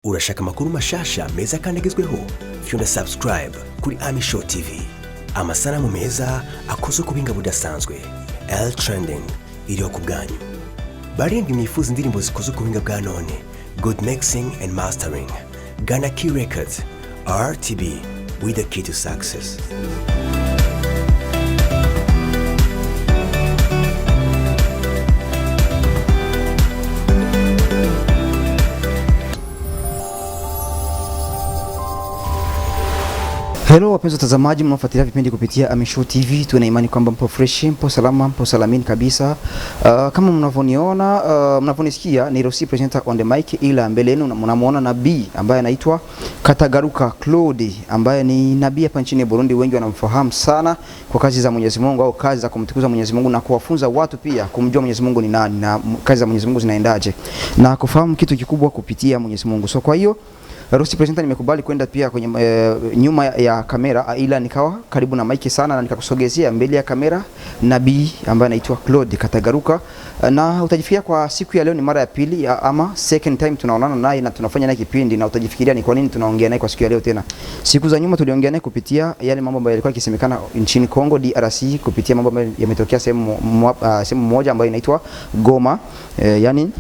Urashaka amakuru mashasha meza kandi agezweho? Fyonda subscribe kuri Ami Show TV. Amasanamu meza akoze ku binga budasanzwe. L trending iriho ku bwanyu. Barindwi mwifuza indirimbo zikoze ku binga bwa none. Good mixing and mastering. Ghana Key Records. RTB with the key to success. Hello wapenzi watazamaji mnaofuatilia vipindi kupitia Ami Show TV. Tuna imani kwamba mpo fresh, mpo salama, mpo salamini kabisa. Kama mnavyoniona, mnavyonisikia ni Rosi presenter on the mic, ila mbele yenu mnamuona nabii ambaye anaitwa Katagaruka Claude, ambaye ni nabii hapa nchini Burundi. Wengi wanamfahamu sana kwa kazi za Mwenyezi Mungu au kazi za kumtukuza Mwenyezi Mungu na kuwafunza watu pia kumjua Mwenyezi Mungu ni nani na kazi za Mwenyezi Mungu zinaendaje na kufahamu kitu kikubwa kupitia Mwenyezi Mungu. So kwa hiyo Rosi presenter nimekubali kwenda pia kwenye nyuma ya kamera, ila nikawa karibu na mic sana na nikakusogezea mbele ya kamera nabii ambaye anaitwa Claude Katagaruka, na utajifikiria kwa siku ya leo ni mara ya pili ama second time tunaonana naye na tunafanya naye kipindi, na utajifikiria ni kwa nini tunaongea naye kwa siku ya leo tena. Siku za nyuma tuliongea naye kupitia yale mambo ambayo yalikuwa yakisemekana nchini Kongo DRC, kupitia mambo ambayo yametokea sehemu moja ambayo inaitwa Goma, yani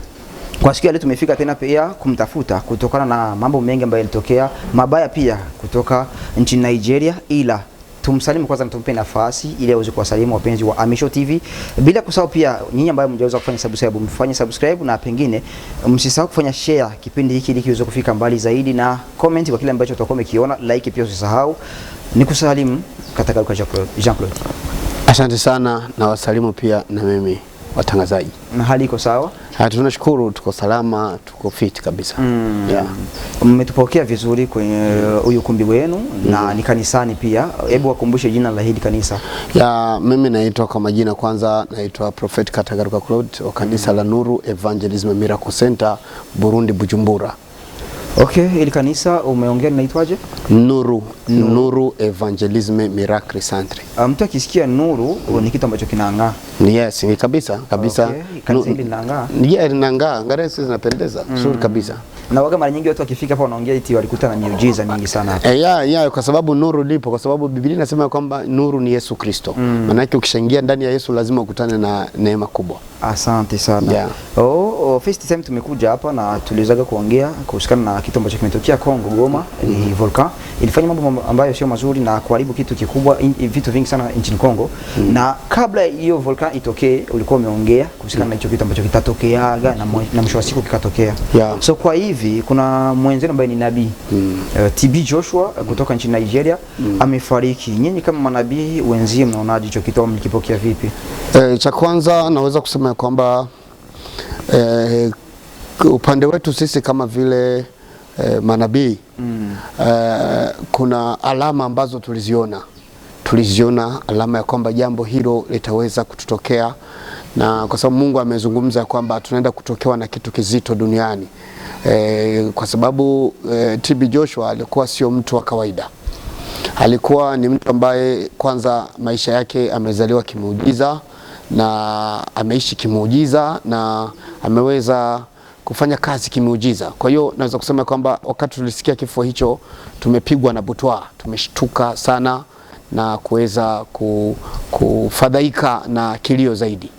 kwa siku ya leo tumefika tena pia kumtafuta kutokana na mambo mengi ambayo yalitokea mabaya pia kutoka nchini Nigeria, ila tumsalimu kwanza na tumpe nafasi ili aweze kuwasalimu wapenzi wa Ami Show TV, bila kusahau pia nyinyi ambao mjaweza kufanya subscribe mfanye subscribe, na pengine msisahau kufanya share kipindi hiki ili kiweze kufika mbali zaidi, na comment kwa kile ambacho utakuwa umekiona, like pia usisahau. Nikusalimu Katagaruka Jean-Claude. Asante sana, na wasalimu pia na mimi watangazaji. Na hali iko sawa? Tunashukuru, tuko salama, tuko fit kabisa. Yeah. Mmetupokea vizuri kwenye ukumbi wenu na ni kanisani pia. Hebu wakumbushe jina la hili kanisa. Mimi naitwa kwa majina, kwanza naitwa Prophet Katagaruka Claude wa kanisa la Nuru Evangelism Miracle Center Burundi Bujumbura. Okay, hili kanisa umeongea linaitwaje? Nuru Evangelism Miracle Center. Mtu akisikia nuru ni kitu ambacho kinang'aa. Yes, ni kabisa. Okay, kanisa hili linang'aa. Linang'aa, ngare sisi zinapendeza, nzuri kabisa. Na waga mara nyingi watu wakifika hapa wanaongea eti walikuta na miujiza mingi sana hapa. Kwa sababu nuru lipo, kwa sababu Biblia inasema kwamba nuru ni Yesu Kristo. Maana yake ukishaingia ndani ya Yesu lazima ukutane na neema kubwa. Asante sana. First time tumekuja hapa na tulizaga kuongea kuhusiana na kitu ambacho kimetokea Kongo Goma, ni volcano. Ilifanya mambo ambayo sio mazuri na kuharibu kitu kikubwa, vitu vingi sana nchini Kongo. Na kabla hiyo volcano itokee ulikuwa umeongea kuhusiana na hicho kitu ambacho kitatokeaga na mwisho wa siku kikatokea. So kwa hivi kuna mwenzenu ambaye ni nabii TB Joshua kutoka nchini Nigeria amefariki. Nyinyi kama manabii wenzie mnaonaje hicho kitu, mlikipokea vipi? Cha kwanza naweza kusema kwamba upande wetu sisi kama vile manabii kuna alama ambazo tuliziona alama ya kwamba jambo hilo litaweza kututokea, na kwa sababu Mungu amezungumza kwamba tunaenda kutokewa na kitu kizito duniani. Kwa sababu TB Joshua alikuwa sio mtu wa kawaida. Alikuwa ni mtu ambaye kwanza maisha yake amezaliwa kimuujiza na ameishi kimuujiza na ameweza kufanya kazi kimuujiza. Kwa hiyo naweza kusema kwamba wakati tulisikia kifo hicho tumepigwa na butwa, tumeshtuka sana na kuweza kufadhaika na kilio zaidi.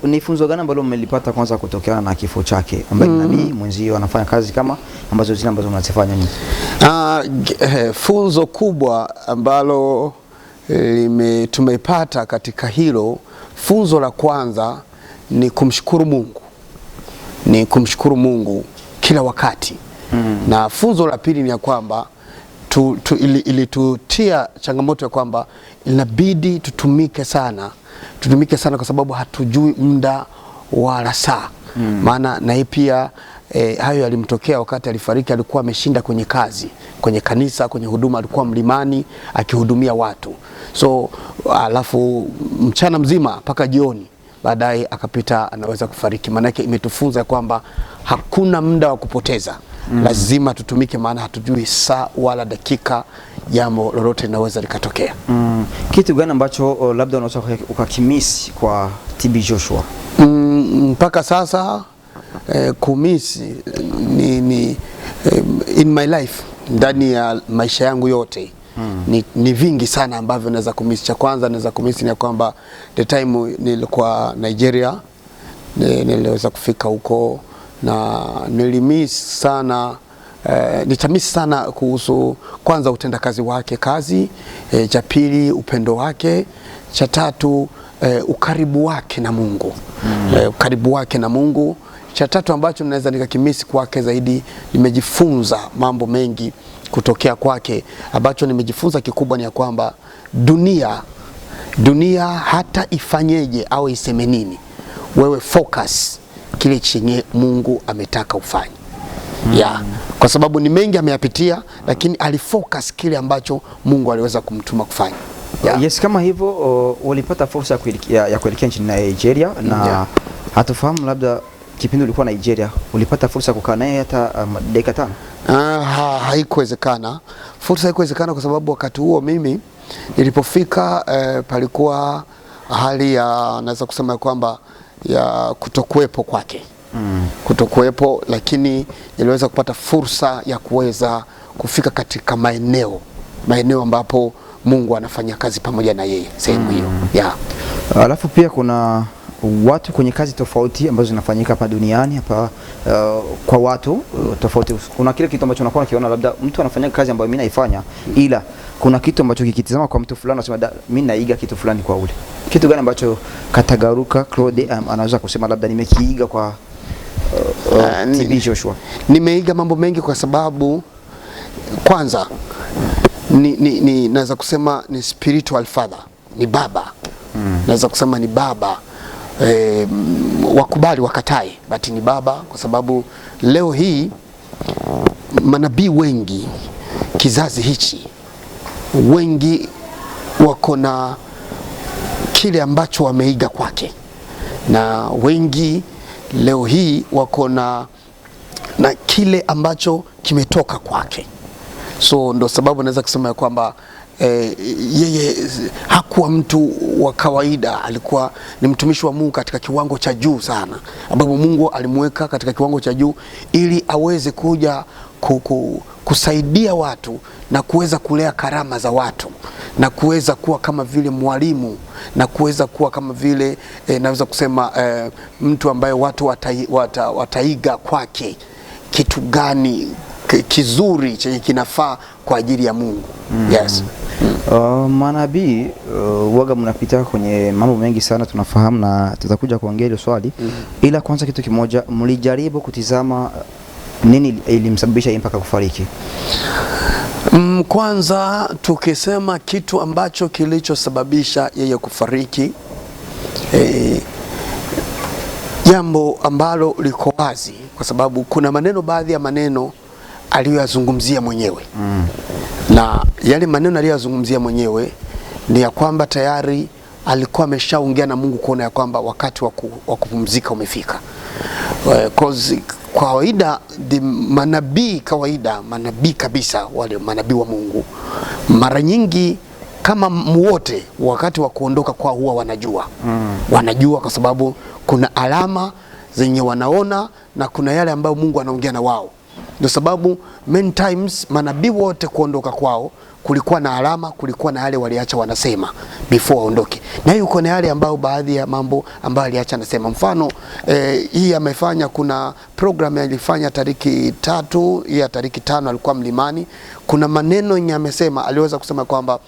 Ni funzo gani ambalo mmelipata kwanza kutokana na kifo chake, ambaye nabii mwenzio anafanya kazi kama ambazo zile ambazo mnazifanya nyinyi? Funzo kubwa ambalo tumepata katika hilo, funzo la kwanza ni kumshukuru Mungu kila wakati. Na funzo la pili ni ya kwamba ilitutia changamoto ya kwamba inabidi tutumike sana kwa sababu hatujui muda wala saa. Maana na pia hayo yalimtokea wakati alifariki, alikuwa ameshinda kwenye kazi, kwenye kanisa, kwenye huduma, alikuwa mlimani akihudumia watu. So alafu mchana mzima mpaka jioni baadaye akapita anaweza kufariki. Maana yake imetufunza kwamba hakuna muda wa kupoteza. Lazima tutumike, maana hatujui saa wala dakika jambo lolote linaweza likatokea. Kitu gani ambacho labda unaweza ukakimisi kwa TB Joshua? Mpaka sasa kumisi in my life, ndani ya maisha yangu yote ni vingi sana ambavyo naweza kumisi. Cha kwanza naweza kumisi ni kwamba the time nilikuwa Nigeria, niliweza kufika huko na nilimisi sana, nitamisi sana kuhusu kwanza utendakazi wake kazi, cha pili upendo wake, cha tatu ukaribu wake na Mungu. Ukaribu wake na Mungu. Cha tatu ambacho naweza nikakimisi kwake zaidi, nimejifunza mambo mengi kutokea kwake. Ambacho nimejifunza kikubwa ni ya kwamba dunia hata ifanyeje au iseme nini, wewe focus kile chenye Mungu ametaka ufanye. Kwa sababu ni mengi ameyapitia, lakini alifocus kile ambacho Mungu aliweza kumtuma kufanya. Yes, kama hivyo ulipata fursa ya kuelekea nchini Nigeria na hatufahamu labda kipindi ulikuwa Nigeria ulipata fursa kukaa naye hata dakika 5? Haikuwezekana. Fursa haikuwezekana kwa sababu wakati huo mimi nilipofika palikuwa hali ya naweza kusema kwamba ya kutokuwepo kwake. Kutokuwepo, lakini niliweza kupata fursa ya kuweza kufika katika maeneo ambapo Mungu anafanya kazi pamoja na yeye sehemu hiyo. Alafu pia kuna watu kwenye kazi tofauti ambazo zinafanyika hapa duniani hapa, kwa watu tofauti. Kuna kile kitu ambacho unakuwa unakiona labda mtu anafanya kazi ambayo mimi naifanya, ila kuna kitu ambacho kikitizama kwa mtu fulani unasema mimi naiga kitu fulani kwa ule. Kitu gani ambacho Katagaruka Claude anaweza kusema labda nimekiiga kwa TB Joshua? Nimeiga mambo mengi kwa sababu kwanza naweza kusema ni spiritual father, ni baba. Naweza kusema ni baba, wakubali wakatai, but ni baba, kwa sababu leo hii manabii wengi kizazi hichi wengi wako na kile ambacho wameiga kwake, na wengi leo hii wako na kile ambacho kimetoka kwake. So ndo sababu naweza kusema ya kwamba yeye hakuwa mtu wa kawaida, alikuwa ni mtumishi wa Mungu katika kiwango cha juu sana, ambapo Mungu alimweka katika kiwango cha juu ili aweze kuja kusaidia watu na kuweza kulea karama za watu na kuweza kuwa kama vile mwalimu na kuweza kuwa kama vile naweza kusema mtu ambaye watu wataiga kwake kitu gani kizuri chenye kinafaa kwa ajili ya Mungu. Yes. Manabii waga mnapita kwenye mambo mengi sana tunafahamu, na tutakuja kuongea hilo swali. Ila kwanza kitu kimoja, mlijaribu kutizama nini ilimsababisha mpaka kufariki? Kwanza tukisema kitu ambacho kilichosababisha yeye kufariki, jambo ambalo liko wazi, kwa sababu kuna baadhi ya maneno aliyozungumzia mwenyewe. Na yale maneno aliyozungumzia mwenyewe ni ya kwamba tayari alikuwa ameshaongea na Mungu kuona ya kwamba wakati wa kupumzika umefika. Cause kawaida manabii kabisa, wale manabii wa Mungu mara nyingi kama wote wakati wa kuondoka kwa huwa wanajua kwa sababu kuna alama zenye wanaona na kuna yale ambayo Mungu anaongea na wao. Ndio sababu many times manabii wote kuondoka kwao kulikuwa na alama, kulikuwa na yale waliacha wanasema before waondoke. Na yuko na yale ambayo baadhi ya mambo ambayo aliacha anasema. Mfano hii amefanya, kuna program alifanya tariki 3, ya tariki 5 alikuwa mlimani. Kuna maneno yenye amesema, aliweza kusema kwamba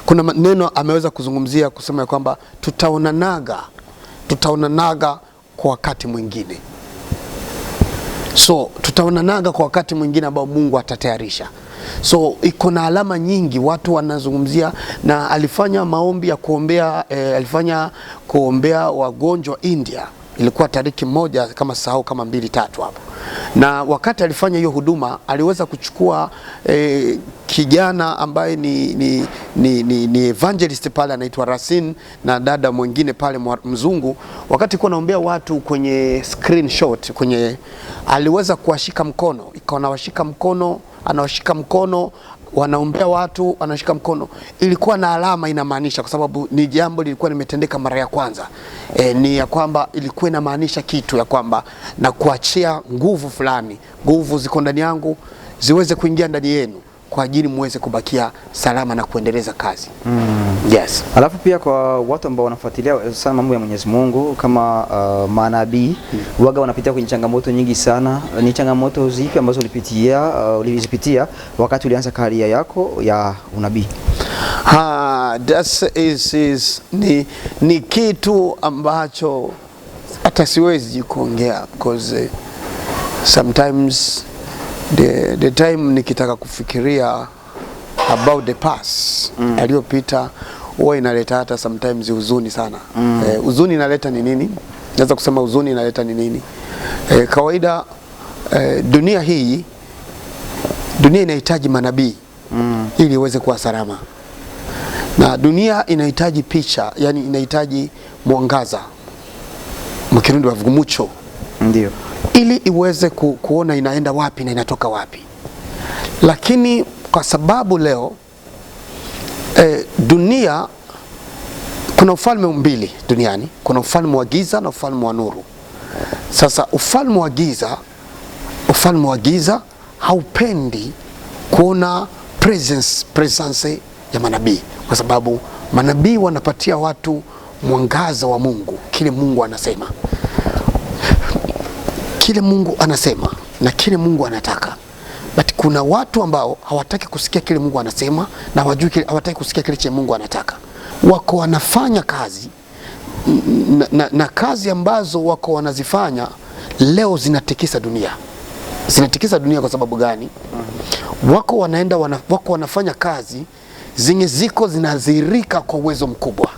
kuna maneno ameweza kuzungumzia kusema kwamba tutaonanaga kwa wakati mwingine. So tutaonanaga kwa wakati mwingine ambao Mungu atatayarisha. So iko na alama nyingi watu wanazungumzia, na alifanya maombi ya kuombea wagonjwa India. Ilikuwa tariki 1 kama sahau kama 2-3 hapo. Na wakati alifanya hiyo huduma aliweza kuchukua kijana ambaye ni evangelist pale anaitwa Rasin, na dada mwingine pale mzungu. Wakati kwa naombea watu kwenye screenshot aliweza kuwashika mkono, anawashika mkono wanaombea watu, wanashika mkono. Ilikuwa na alama inamaanisha, kwa sababu ni jambo lilikuwa limetendeka mara ya kwanza. Ni ya kwamba ilikuwa inamaanisha kitu ya kwamba na kuachia nguvu fulani, nguvu ziko ndani yangu ziweze kuingia ndani yenu kwa ajili muweze kubakia salama na kuendeleza kazi. Yes. Alafu pia kwa watu ambao wanafuatilia sana mambo ya Mwenyezi Mungu kama manabii, waga wanapitia kwenye changamoto nyingi sana. Ni changamoto zipi ambazo ulizipitia wakati ulianza karia yako ya unabii? Ni kitu ambacho hata siwezi kuongea, because sometimes the time nikitaka kufikiria about the past aliyopita huwa inaleta hata sometimes huzuni sana. Huzuni inaleta ni nini? Naweza kusema huzuni inaleta ni nini? Kawaida dunia hii, dunia inahitaji manabii ili iweze kuwa salama. Na dunia inahitaji picha, yani inahitaji mwangaza. Mkirundi wa vugumucho. Ndio. Ili iweze kuona inaenda wapi na inatoka wapi. Lakini kwa sababu leo dunia, kuna ufalme mbili duniani, kuna ufalme wa giza na ufalme wa nuru. Sasa ufalme wa giza haupendi kuona presence ya manabii, kwa sababu manabii wanapatia watu mwangaza wa Mungu, kile Mungu anasema. Kile Mungu anasema na kile Mungu anataka. But kuna watu ambao hawataki kusikia kile Mungu anasema na hawataki kusikia kile Mungu anataka. Wako wanafanya kazi na kazi ambazo wako wanazifanya leo zinatikisa dunia. Zinatikisa dunia kwa sababu gani? Wako wanafanya kazi zenye ziko zinazirika kwa uwezo mkubwa.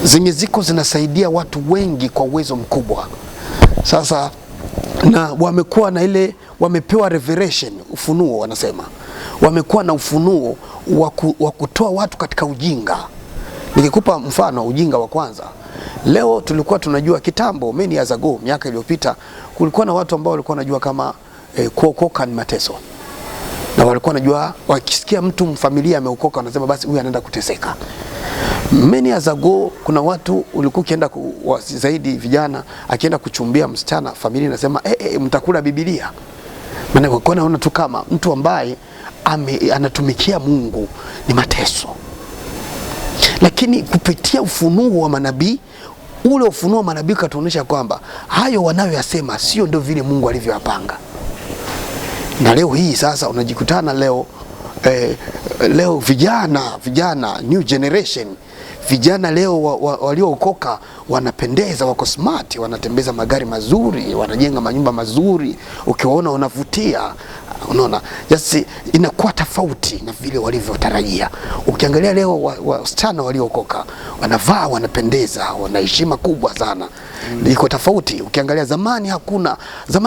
Zenye ziko zinasaidia watu wengi kwa uwezo mkubwa. Sasa na wamekuwa na ile, wamepewa revelation, ufunuo wanasema. Wamekuwa na ufunuo wa kutoa watu katika ujinga. Nikikupa mfano ujinga wa kwanza. Leo tulikuwa tunajua kitambo, many years ago, miaka iliyopita, kulikuwa na watu ambao walikuwa wanajua kama kuokoka ni mateso. Na walikuwa wanajua, wakisikia mtu familia ameokoka wanasema basi huyu anaenda kuteseka. Many years ago kuna watu ulikuwa ukienda zaidi vijana akienda kuchumbia msichana, familia inasema mtakula Biblia. Maana walikuwa wanaona tu kama mtu ambaye anatumikia Mungu ni mateso. Lakini kupitia ufunuo wa manabii, ule ufunuo wa manabii katuonyesha kwamba hayo wanayoyasema sio ndio vile Mungu alivyopanga. Na leo hii sasa unajikutana leo vijana new generation, vijana leo waliookoka wanapendeza, wako smart, wanatembeza magari mazuri, wanajenga manyumba mazuri, ukiwaona unavutia. Unaona, just inakuwa tofauti na vile walivyotarajia. Ukiangalia leo wasichana waliookoka wanavaa, wanapendeza, wana heshima kubwa sana. Iko tofauti. Ukiangalia zamani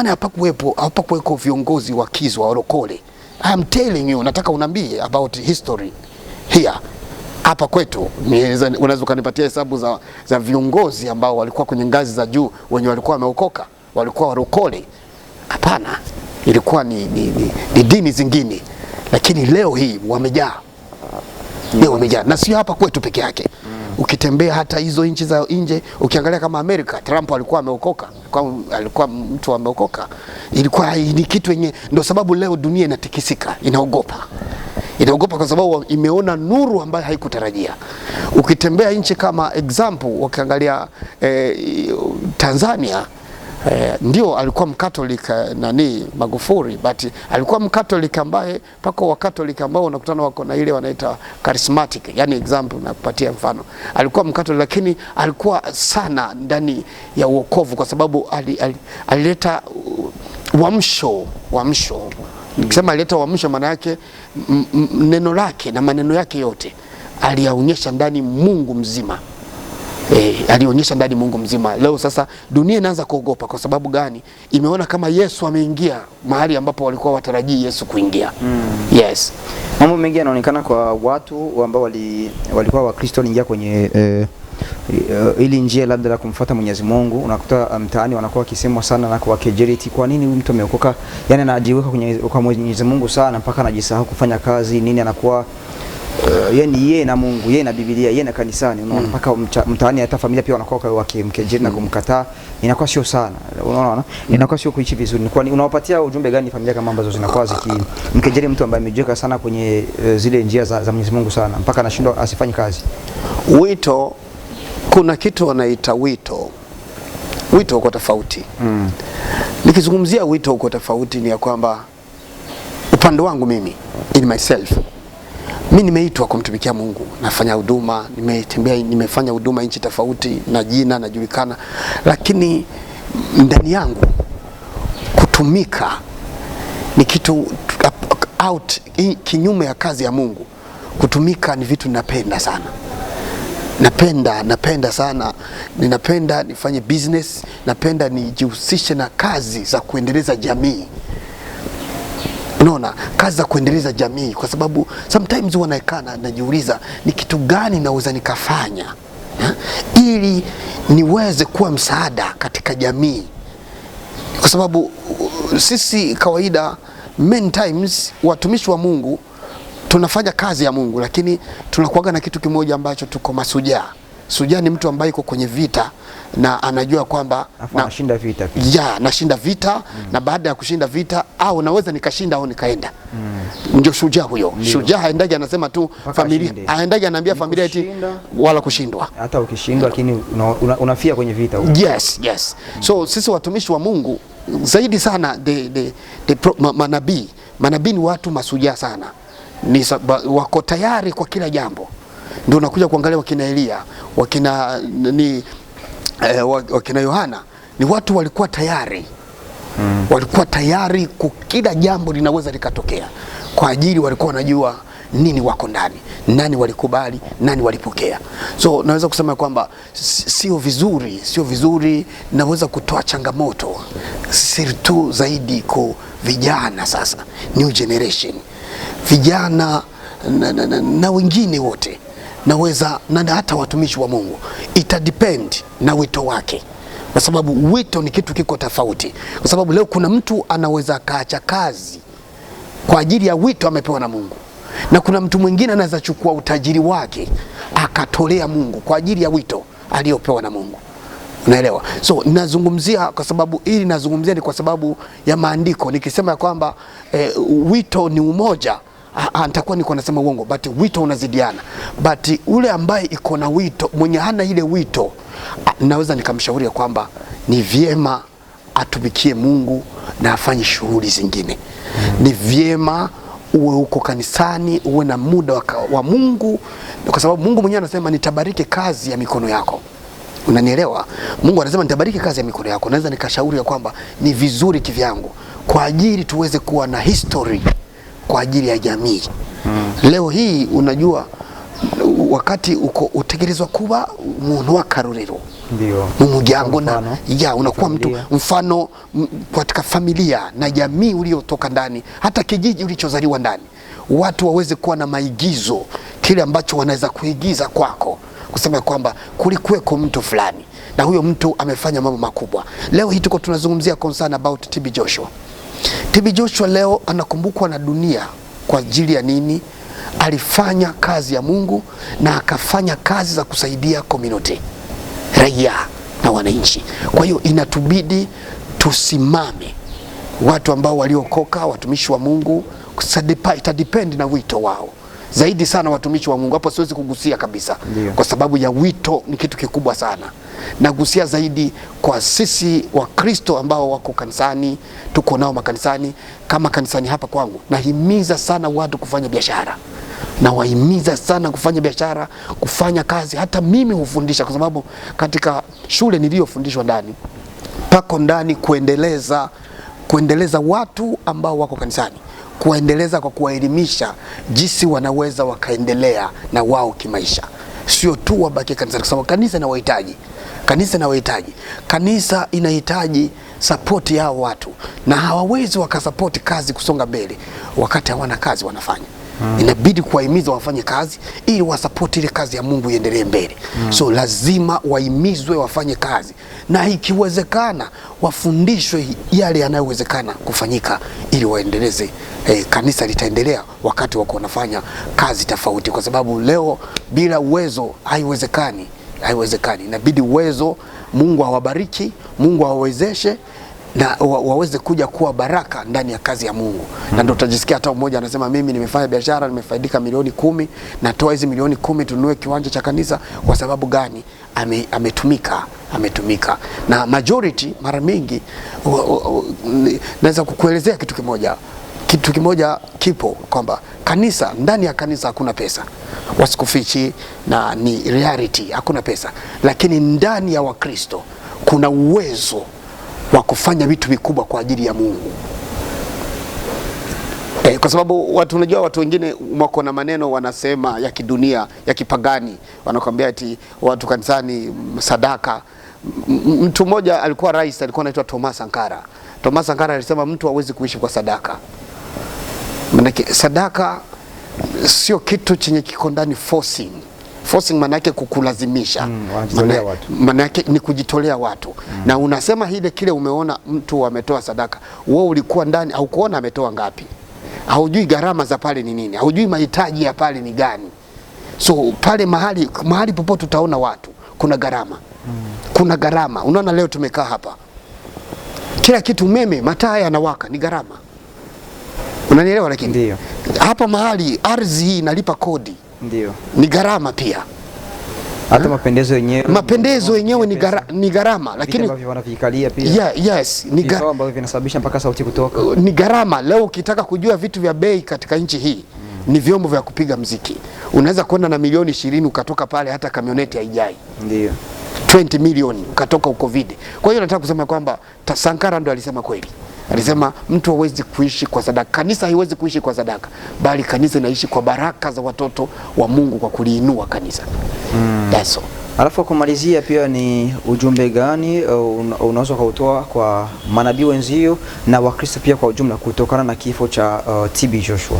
hapakuwepo viongozi wa kizwa walokole. I am telling you, nataka unambie about history here. Hapa kwetu unaweza kunipatia hesabu za viongozi ambao walikuwa kwenye ngazi za juu wenye walikuwa wameokoka, walikuwa warokole? Hapana. Ilikuwa ni dini zingine. Lakini leo hii wamejaa. Leo wamejaa. Na sio hapa kwetu peke yake. Ukitembea hata hizo nchi za nje, ukiangalia kama Amerika, Trump alikuwa ameokoka. Alikuwa mtu ameokoka. Ilikuwa ni kitu yenye, ndio sababu leo dunia inatikisika, inaogopa. Inaogopa kwa sababu imeona nuru ambayo haikutarajia. Ukitembea nchi kama example, ukiangalia Tanzania, ndio alikuwa mkatolika Magufuli, but alikuwa mkatolika ambaye pako wakatolika ambao unakutana wako na ile wanaita charismatic, yani example na kupatia mfano. Alikuwa mkatolika lakini alikuwa sana ndani ya wokovu, kwa sababu alileta uamsho. Nikisema alileta uamsho, maana yake neno lake na maneno yake yote aliyaonyesha ndani Mungu mzima. Alionyesha ndani Mungu mzima. Leo sasa dunia inaanza kuogopa. Kwa sababu gani? Imeona kama Yesu ameingia mahali ambapo walikuwa watarajii Yesu kuingia. Yes. Mambo mengi yanaonekana kwa watu ambao walikuwa Wakristo waliingia kwenye ili njia labda la kumfuata Mwenyezi Mungu, unakuta mtaani wanakuwa wakisemwa sana na kwa kejeriti, kwa nini huyu mtu ameokoka, yani anajiweka kwa Mwenyezi Mungu sana mpaka anajisahau kufanya kazi nini, anakuwa yani yeye na Mungu, yeye na Biblia, yeye na kanisani, unaona, mpaka mtaani hata familia pia wanakuwa wakimkejeli na kumkataa. Inakuwa sio sana, unaona, inakuwa sio kuishi vizuri. Kwa nini unawapatia ujumbe gani familia kama ambazo zinakuwa zikimkejeli mtu ambaye amejiweka sana kwenye zile njia za Mwenyezi Mungu sana mpaka anashindwa asifanye kazi? Wito, kuna kitu wanaita wito. Wito uko tofauti. Nikizungumzia wito uko tofauti ni ya kwamba upande wangu mimi, in myself, mimi nimeitwa kumtumikia Mungu, nafanya huduma, nimefanya huduma nchi tofauti, na jina najulikana, lakini ndani yangu kutumika ni kitu out, kinyume ya kazi ya Mungu. Kutumika ni vitu ninapenda sana. Napenda sana, ninapenda nifanye business, napenda nijihusishe na kazi za kuendeleza jamii. Unaona, kazi za kuendeleza jamii, kwa sababu sometimes wanaekana najiuliza ni kitu gani naweza nikafanya ili niweze kuwa msaada katika jamii, kwa sababu sisi kawaida many times watumishi wa Mungu tunafanya kazi ya Mungu, lakini tunakuaga na kitu kimoja ambacho tuko masujaa. Sujaa ni mtu ambaye yuko kwenye vita na anajua kwamba nashinda vita. Nashinda vita na baada ya kushinda vita au naweza nikashinda au nikaenda. Ndio shujaa huyo. Shujaa haendagi anasema tu familia, haendagi anaambia familia eti wala kushindwa. Hata ukishindwa lakini unafia kwenye vita huko. Yes. So sisi watumishi wa Mungu zaidi sana manabii ni watu masujaa sana. Wako tayari kwa kila jambo. Ndio unakuja kuangalia wakina Elia, wakina Yohana, ni watu walikuwa tayari. Walikuwa tayari kwa kila jambo linaweza likatokea. Kwa ajili walikuwa wanajua nini wako ndani, nani walikubali, nani walipokea. So naweza kusema kwamba sio vizuri, naweza kutoa changamoto sirtu zaidi kwa vijana sasa, new generation. Vijana na wengine wote, naweza na hata watumishi wa Mungu, ita depend na wito wake, kwa sababu wito ni kitu kiko tofauti. Kwa sababu leo kuna mtu anaweza kaacha kazi kwa ajili ya wito amepewa na Mungu, na kuna mtu mwingine anaweza chukua utajiri wake akatolea Mungu kwa ajili ya wito aliopewa na Mungu. Unaelewa? So nazungumzia kwa sababu ni kwa sababu ya maandiko. Nikisema ya kwamba wito ni umoja, nitakuwa niko nasema uongo, but wito unazidiana. But ule ambaye iko na wito, mwenye hana ile wito, naweza nikamshauri kwamba ni vyema atumikie Mungu na afanye shughuli zingine. Ni vyema uwe uko kanisani, uwe na muda wa Mungu, kwa sababu Mungu mwenyewe anasema nitabariki kazi ya mikono yako. Unanielewa? Mungu anasema nitabariki kazi ya mikono yako. Naweza nikashauri kwamba ni vizuri kivyangu kwa ajili tuweze kuwa na history kwa ajili ya jamii. Leo hii unajua wakati uko utegerezwa kuba umuntu w'akarorero, ndio mumuryango na unakuwa mtu mfano katika familia na jamii uliotoka ndani, hata kijiji ulichozaliwa ndani. Watu waweze kuwa na maigizo, kile ambacho wanaweza kuigiza kwako, kusema kwamba kulikuweko mtu fulani na huyo mtu amefanya mambo makubwa. Leo hii tuko tunazungumzia concern about TB Joshua. TB Joshua leo anakumbukwa na dunia kwa ajili ya nini? Alifanya kazi ya Mungu na akafanya kazi za kusaidia community, raia na wananchi. Kwa hiyo inatubidi tusimame, watu ambao waliokoka, watumishi wa Mungu, itadepend na wito wao. Zaidi sana watumishi wa Mungu, hapo siwezi kugusia kabisa. Ndiyo. Kwa sababu ya wito ni kitu kikubwa sana. Nagusia zaidi kwa sisi wa Kristo ambao wako kanisani, tuko nao makanisani. Kama kanisani hapa kwangu, nahimiza sana watu kufanya biashara. Na wahimiza sana kufanya biashara, kufanya kazi. Hata mimi hufundisha, kwa sababu katika shule niliyofundishwa ndani, pako ndani kuendeleza watu ambao wako kanisani, kuendeleza kwa kuwaelimisha jinsi wanaweza wakaendelea na wao kimaisha. Sio tu wabaki kanisani, kwa sababu kanisa inawahitaji. Kanisa inahitaji support yao watu, na hawawezi wakasupport kazi kusonga mbele wakati hawana kazi wanafanya. Inabidi kuwahimiza wafanye kazi ili wasupport ile kazi ya Mungu iendelee mbele. So lazima wahimizwe wafanye kazi, na ikiwezekana wafundishwe yale yanayowezekana kufanyika ili waendeleze. Kanisa litaendelea wakati wako wanafanya kazi tofauti, kwa sababu leo bila uwezo haiwezekani. Inabidi uwezo, Mungu awabariki, Mungu awawezeshe na waweze kuja kuwa baraka ndani ya kazi ya Mungu. Na ndio utajisikia hata mmoja anasema mimi nimefanya biashara, nimefaidika milioni 10, natoa hizi milioni 10 tununue kiwanja cha kanisa. Kwa sababu gani? Ametumika. Na majority mara mingi naweza kukuelezea kitu kimoja kipo kwamba kanisa, ndani ya kanisa hakuna pesa. Wasikufichi, na ni reality, hakuna pesa. Lakini ndani ya Wakristo kuna uwezo wa kufanya vitu vikubwa kwa ajili ya Mungu. Kwa sababu unajua watu wengine wako na maneno wanasema ya kidunia, ya kipagani. Wanakuambia eti watu kanisani sadaka. Mtu mmoja alikuwa rais, alikuwa anaitwa Thomas Sankara. Thomas Sankara alisema mtu hawezi kuishi kwa sadaka. Maana sadaka sio kitu chenye kiko ndani forcing. Maana yake kukulazimisha. Maana yake ni kujitolea watu. Na unasema hile kile umeona mtu ametoa sadaka, wewe ulikuwa ndani au kuona ametoa ngapi? Haujui gharama za pale ni nini, haujui mahitaji ya pale ni gani. So pale mahali popote utaona watu kuna gharama. Kuna gharama. Unaona leo tumekaa hapa, kila kitu, umeme, mataa yanawaka, ni gharama. Unanielewa? Lakini ndio hapa mahali ardhi hii inalipa kodi, ndio ni gharama pia. Hata mapendezo yenyewe ni gharama, lakini ambavyo wanavikalia pia. Yes, ni gharama ambavyo vinasababisha mpaka sauti kutoka. Ni gharama. Leo ukitaka kujua vitu vya bei katika nchi hii, ni vyombo vya kupiga muziki. Unaweza kwenda na milioni 20 ukatoka pale hata kamioneti haijai. Ndio 20 milioni ukatoka uko vide. Kwa hiyo nataka kusema kwamba Sankara ndo alisema kweli. Alisema mtu hawezi kuishi kwa sadaka. Kanisa haiwezi kuishi kwa sadaka, bali kanisa inaishi kwa baraka za watoto wa Mungu kwa kuliinua kanisa. That's all. Alafu kumalizia pia ni ujumbe gani unaweza kutoa kwa manabii wenzio na Wakristo pia kwa ujumla kutokana na kifo cha TB Joshua?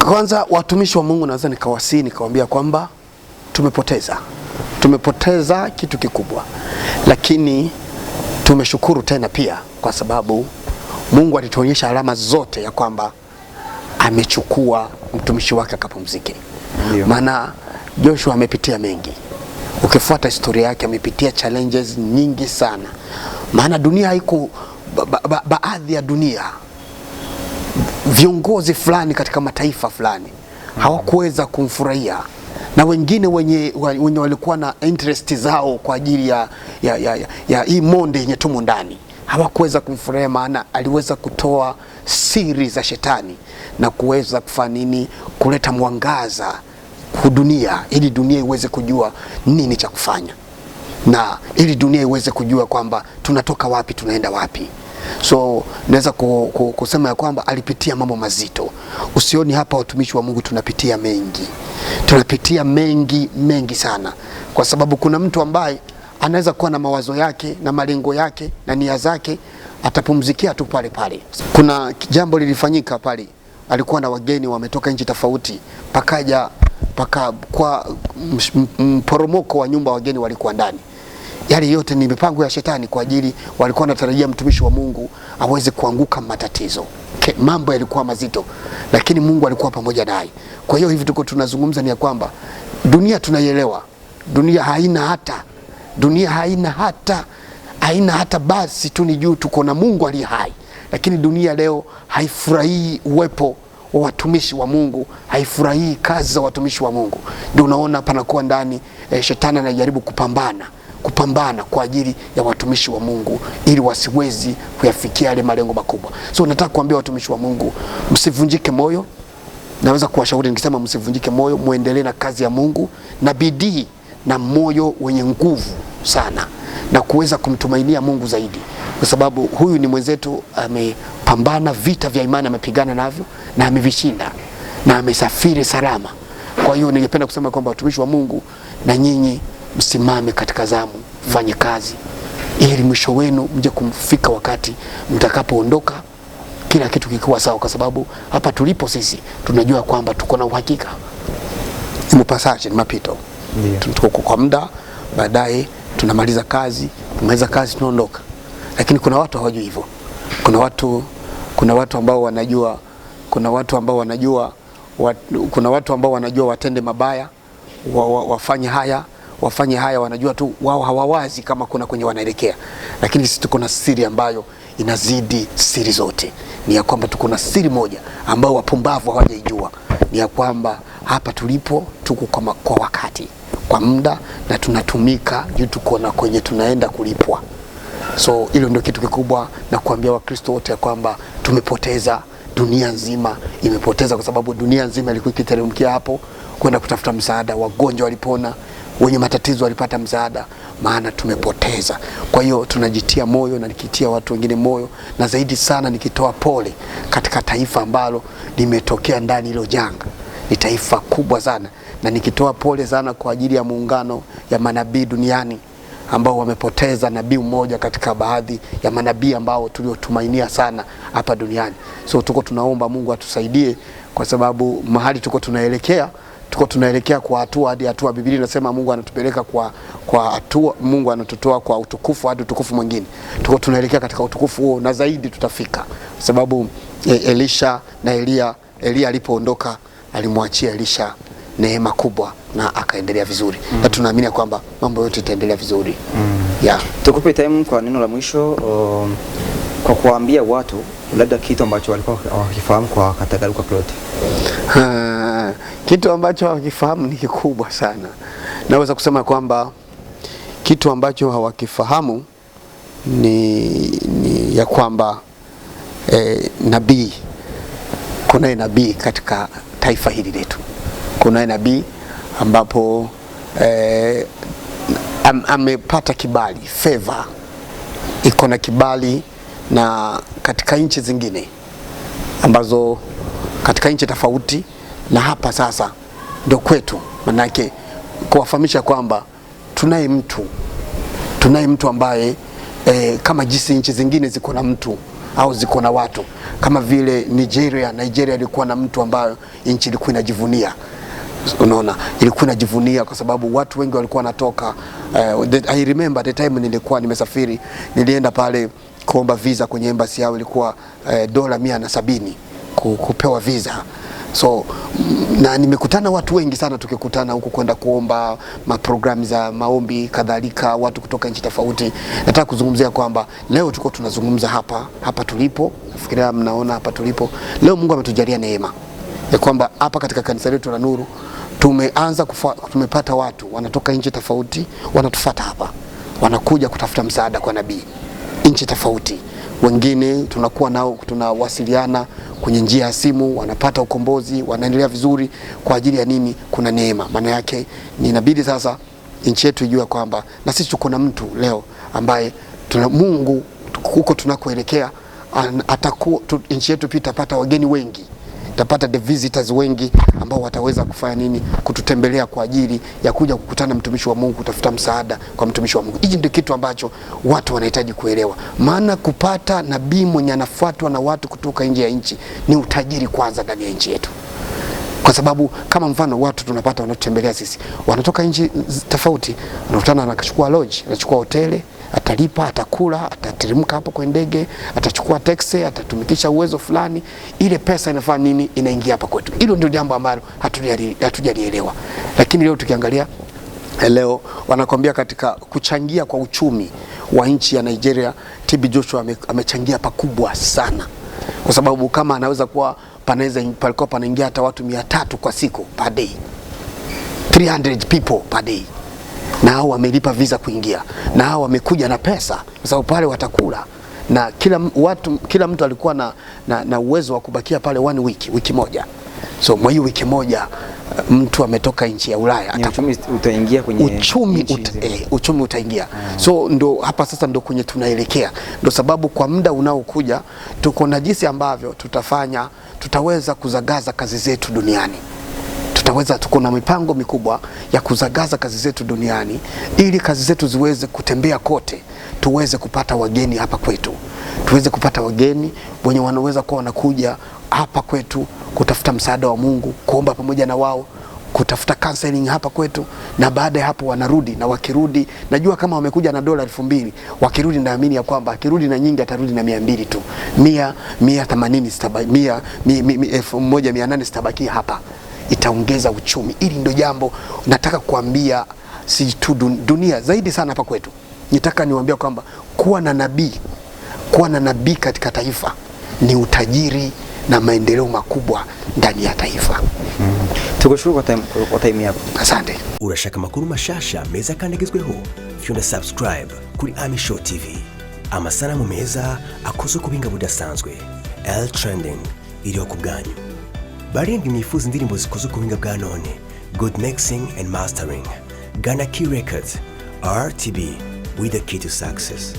Kwanza watumishi wa Mungu naweza nikawaambia kwamba tumepoteza kitu kikubwa, lakini tumeshukuru tena pia kwa sababu Mungu alituonyesha alama zote ya kwamba amechukua mtumishi wake akapumzike. Maana Joshua amepitia mengi. Ukifuata historia yake amepitia challenges nyingi sana. Maana dunia haiko baadhi ya dunia, viongozi fulani katika mataifa fulani hawakuweza kumfurahia, na wengine wenye walikuwa na interest zao kwa ajili ya hii monde yenye tumo ndani hawakuweza kumfurahia. Maana aliweza kutoa siri za shetani na kuweza kufanya nini, kuleta mwangaza kwa dunia, ili dunia iweze kujua nini cha kufanya, na ili dunia iweze kujua kwamba tunatoka wapi tunaenda wapi. So naweza kusema ya kwamba alipitia mambo mazito. Usioni hapa watumishi wa Mungu tunapitia mengi sana, kwa sababu kuna mtu ambaye anaweza kuwa na mawazo yake na malengo yake na nia zake, atapumzikia tu pale. Kuna jambo lilifanyika pale, alikuwa na wageni wametoka nchi tofauti, kwa mporomoko wa nyumba wageni walikuwa ndani. Yale yote ni mipango ya shetani kwa ajili, walikuwa wanatarajia mtumishi wa Mungu aweze kuanguka matatizo. Mambo yalikuwa mazito, lakini Mungu alikuwa pamoja naye. Kwa hiyo hivi tuko tunazungumza ni ya kwamba dunia tunaielewa, dunia haina hata basi tu ni juu tuko na Mungu aliye hai. Lakini dunia leo haifurahii uwepo wa watumishi wa Mungu, haifurahii kazi za watumishi wa Mungu. Ndio unaona panakuwa ndani shetani anajaribu kupambana kwa ajili ya watumishi wa Mungu ili wasiwezi kuyafikia yale malengo makubwa. So nataka kuambia watumishi wa Mungu, msivunjike moyo. Naweza kuwashauri nikisema msivunjike moyo, muendelee na kazi ya Mungu na bidii na moyo wenye nguvu sana, na kuweza kumtumainia Mungu zaidi, kwa sababu huyu ni mwenzetu, amepambana vita vya imani, amepigana navyo na amevishinda na amesafiri salama. Kwa hiyo ningependa kusema kwamba watumishi wa Mungu, na nyinyi msimame katika zamu, fanye kazi ili mwisho wenu mje kumfika wakati mtakapoondoka kila kitu kikiwa sawa, kwa sababu hapa tulipo sisi tunajua kwamba tuko na uhakika. Ni passage, ni mapito. Tuko kwa muda, baadaye tunamaliza kazi, tunaondoka. Lakini kuna watu hawajui hivyo. Kuna watu ambao wanajua, kuna watu ambao wanajua watende mabaya, wafanye haya, wanajua tu, wao hawawazi kama kuna kwenye wanaelekea. Lakini sisi tuko na siri ambayo inazidi siri zote. Ni ya kwamba tuko na siri moja ambao wapumbavu hawajaijua. Ni ya kwamba hapa tulipo tuko kwa wakati, kwa muda, na tunatumika juu tuko na kwenye tunaenda kulipwa. So hilo ndio kitu kikubwa, na kuambia Wakristo wote kwamba tumepoteza, dunia nzima imepoteza, kwa sababu dunia nzima ilikuwa ikiteremkia hapo kwenda kutafuta msaada. Wagonjwa walipona, wenye matatizo walipata msaada, maana tumepoteza. Kwa hiyo tunajitia moyo, na nikitia watu wengine moyo, na zaidi sana nikitoa pole katika taifa ambalo limetokea ndani hilo janga. Ni taifa kubwa sana, na nikitoa pole sana kwa ajili ya muungano ya manabii duniani ambao wamepoteza nabii mmoja katika baadhi ya manabii ambao tuliotumainia sana hapa duniani. So tunaomba Mungu atusaidie, kwa sababu mahali tuko tunaelekea kwa hatua hadi hatua. Biblia inasema Mungu anatupeleka kwa hatua, Mungu anatutoa kwa utukufu hadi utukufu mwingine. Tunaelekea katika utukufu huo, na zaidi tutafika, kwa sababu Elisha na Elia alipoondoka alimwachia Elisha neema kubwa, na akaendelea vizuri. Na tunaamini kwamba mambo yote yataendelea vizuri. Tukupe time kwa neno la mwisho, kwa kuambia watu labda kitu ambacho walikuwa hawakifahamu kwa Katagaruka plot. Kitu ambacho hawakifahamu ni kikubwa sana. Naweza kusema kwamba kitu ambacho hawakifahamu ni ya kwamba nabii, kuna nabii katika taifa hili letu. Kuna nabii ambapo amepata kibali, favor, iko na kibali na katika nchi zingine, ambazo katika nchi tofauti, na hapa sasa ndio kwetu. Manake kuwafahamisha kwamba tunaye mtu ambaye kama jinsi nchi zingine ziko na mtu au ziko na watu, kama vile Nigeria ilikuwa na mtu ambaye nchi ilikuwa inajivunia. Unaona, ilikuwa inajivunia kwa sababu watu wengi walikuwa wanatoka. I remember the time nilikuwa nimesafiri, nilienda pale kuomba visa kwenye embassy yao, ilikuwa $170 kupewa visa. So na nimekutana watu wengi sana, tukikutana huko kwenda kuomba maprogramu za maombi kadhalika, watu kutoka nchi tofauti. Nataka kuzungumzia kwamba leo tuko tunazungumza hapa tulipo. Nafikiria mnaona hapa tulipo leo, Mungu ametujalia neema ya kwamba hapa katika kanisa letu la Nuru tumepata watu wanatoka nchi tofauti, wanatufuata hapa, wanakuja kutafuta msaada kwa nabii nchi tofauti. Wengine tunakuwa nao, tunawasiliana kwenye njia ya simu, wanapata ukombozi, wanaendelea vizuri. Kwa ajili ya nini? Kuna neema. Maana yake ni inabidi sasa nchi yetu ijue kwamba na sisi tuko na mtu leo ambaye Mungu huko tunakoelekea atakuwa nchi yetu pia itapata wageni wengi, itapata the visitors wengi ambao wataweza kufanya nini? Kututembelea kwa ajili ya kuja kukutana mtumishi wa Mungu, kutafuta msaada kwa mtumishi wa Mungu. Hiki ndio kitu ambacho watu wanahitaji kuelewa. Maana kupata nabii mwenye anafuatwa na watu kutoka nje ya nchi ni utajiri kwanza ndani ya nchi yetu. Kwa sababu kama mfano watu tunapata wanatutembelea sisi, wanatoka nchi tofauti, wanakutana, anachukua lodge, anachukua hoteli, atalipa, atakula, atateremka hapo kwa ndege, atachukua taxi, atatumikisha uwezo fulani, ile pesa inafanya nini? Inaingia hapa kwetu. Hilo ndio jambo ambalo hatujalielewa. Lakini leo tukiangalia, leo wanakuambia katika kuchangia kwa uchumi wa nchi ya Nigeria, TB Joshua amechangia pakubwa sana. Kwa sababu kama anaweza kuwa palikuwa panaingia hata watu 300 kwa siku per day, 300 people per day, na hao wamelipa visa kuingia, na hao wamekuja na pesa, kwa sababu pale watakula, na kila mtu alikuwa na uwezo wa kubakia pale wiki moja. So mwa hiyo wiki moja mtu ametoka nchi ya Ulaya, uchumi utaingia kwenye uchumi utaingia. So ndo hapa sasa ndo kwenye tunaelekea. Ndo sababu kwa muda unaokuja tuko na jinsi ambavyo tutaweza kuzagaza kazi zetu duniani. Tuko na mipango mikubwa ya kuzagaza kazi zetu duniani, ili kazi zetu ziweze kutembea kote, tuweze kupata wageni hapa kwetu, tuweze kupata wageni wenye wanaweza kuwa wanakuja hapa kwetu kutafuta msaada wa Mungu, kuomba pamoja na wao, kutafuta counseling hapa kwetu, na baada ya hapo wanarudi. Na wakirudi, najua kama wamekuja na dola 2000, wakirudi naamini ya kwamba akirudi na nyingi atarudi na 200 tu, 180 stabaki, 1800 stabaki hapa. Itaongeza uchumi. Ili ndio jambo nataka kuambia, si tu dunia, zaidi sana hapa kwetu. Nitaka niwaambia kwamba kuwa na nabii katika taifa ni na maendeleo makubwa ndani ya taifa. Tukushukuru kwa time yako. Asante. Urashaka makuru mashasha meza kandagizweho fyonda subscribe kuri Show TV. Amasanamu meza akozwe kubinga budasanzwe. L trending iriho ku bwanyu. Barindwi mwifuza indirimbo zikozwe kubinga bwa none. Good mixing and mastering. Ghana Key Records. RTB with the key to success.